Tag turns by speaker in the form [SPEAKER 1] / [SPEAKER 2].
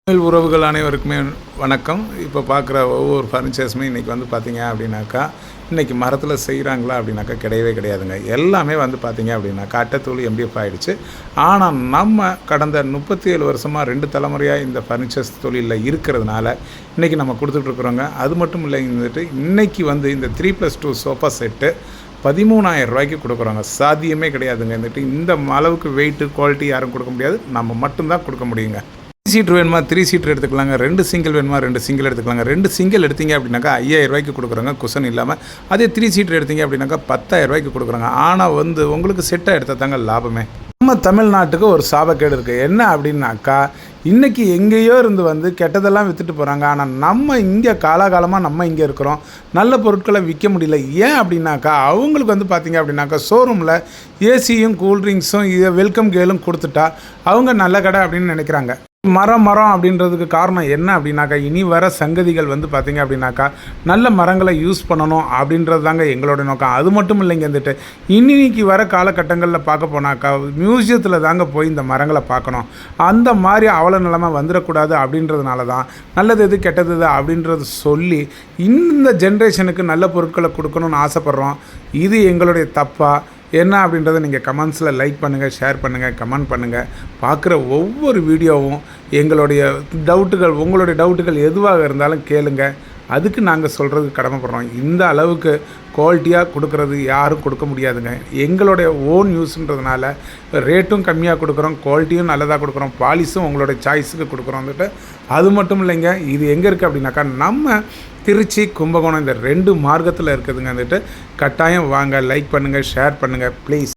[SPEAKER 1] தமிழ் உறவுகள் அனைவருக்குமே வணக்கம். இப்போ பார்க்குற ஒவ்வொரு ஃபர்னிச்சர்ஸுமே இன்றைக்கி பார்த்தீங்க அப்படின்னாக்கா, இன்றைக்கி மரத்தில் செய்கிறாங்களா அப்படின்னாக்கா கிடையவே கிடையாதுங்க. எல்லாமே பார்த்தீங்க அப்படின்னாக்கா அட்டைத்தூள் எம்டிஎஃப் ஆகிடுச்சு. ஆனால் நம்ம கடந்த 37 வருஷமாக 2 தலைமுறையாக இந்த ஃபர்னிச்சர்ஸ் தொழிலில் இருக்கிறதுனால இன்றைக்கி நம்ம கொடுத்துட்ருக்குறோங்க. அது மட்டும் இல்லை, இன்றைக்கி இந்த 3+2 சோஃபா செட்டு 13,000 ரூபாய்க்கு கொடுக்குறோங்க. சாத்தியமே கிடையாதுங்க. இந்த அளவுக்கு வெயிட்டு குவாலிட்டி யாரும் கொடுக்க முடியாது, நம்ம மட்டும்தான் கொடுக்க முடியுங்க. 3 சீட்ரு வேணுமா 3 சீட்ரு எடுத்துக்கலாங்க. 2 சிங்கிள் வேணுமா 2 சிங்கிள் எடுத்துக்கலாங்க. 2 சிங்கிள் எடுத்தீங்க அப்படின்னாக்கா 5,000 ரூபாய்க்கு கொடுக்குறோங்க குஷன் இல்லாமல். அதே 3 சீட்ரு எடுத்தீங்க அப்படின்னாக்கா 10,000 ரூபாய்க்கு கொடுக்குறாங்க. ஆனால் உங்களுக்கு செட்டாக எடுத்தால் தாங்க லாபமே. நம்ம தமிழ்நாட்டுக்கு ஒரு சாபக்கேடு இருக்குது. என்ன அப்படின்னாக்கா, இன்றைக்கி எங்கேயோ இருந்து கெட்டதெல்லாம் விற்றுட்டு போகிறாங்க. ஆனால் நம்ம இங்கே காலாகாலமாக நம்ம இங்கே இருக்கிறோம், நல்ல பொருட்களை விற்க முடியல. ஏன் அப்படின்னாக்கா, அவங்களுக்கு பார்த்தீங்க அப்படின்னாக்கா ஷோரூமில் ஏசியும் கூல்ட்ரிங்க்ஸும் வெல்கம் கேலும் கொடுத்துட்டா அவங்க நல்ல கடை அப்படின்னு நினைக்கிறாங்க. மரம் அப்படின்றதுக்கு காரணம் என்ன அப்படின்னாக்கா, இனி வர சங்கதிகள் பார்த்தீங்க அப்படின்னாக்கா நல்ல மரங்களை யூஸ் பண்ணணும் அப்படின்றது தாங்க எங்களோட நோக்கம். அது மட்டும் இல்லைங்க, இன்னைக்கு வர காலகட்டங்களில் பார்க்க போனாக்கா மியூசியத்தில் தாங்க போய் இந்த மரங்களை பார்க்கணும். அந்த மாதிரி அவல நிலைமை வந்துடக்கூடாது அப்படின்றதுனால தான் நல்லது எது கெட்டது எது அப்படின்றது சொல்லி இந்த ஜென்ரேஷனுக்கு நல்ல பொருட்களை கொடுக்கணும்னு ஆசைப்பட்றோம். இது எங்களுடைய தப்பா என்ன அப்படின்றத நீங்கள் கமெண்ட்ஸில் லைக் பண்ணுங்கள், ஷேர் பண்ணுங்கள், கமெண்ட் பண்ணுங்கள். பார்க்குற ஒவ்வொரு வீடியோவும் உங்களுடைய டவுட்டுகள் எதுவாக இருந்தாலும் கேளுங்க. அதுக்கு நாங்கள் சொல்கிறதுக்கு கடமைப்படுறோம். இந்த அளவுக்கு குவாலிட்டியாக கொடுக்குறது யாரும் கொடுக்க முடியாதுங்க. எங்களுடைய ஓன் யூஸுன்றதுனால ரேட்டும் கம்மியாக கொடுக்குறோம், குவாலிட்டியும் நல்லதாக கொடுக்குறோம், பாலிஸும் உங்களுடைய சாய்ஸுக்கு கொடுக்குறோம். அது மட்டும் இல்லைங்க, இது எங்கே இருக்குது அப்படின்னாக்கா நம்ம திருச்சி, கும்பகோணம் இந்த 2 மார்க்கத்தில் இருக்குதுங்க. கட்டாயம் வாங்க, லைக் பண்ணுங்கள், ஷேர் பண்ணுங்கள் ப்ளீஸ்.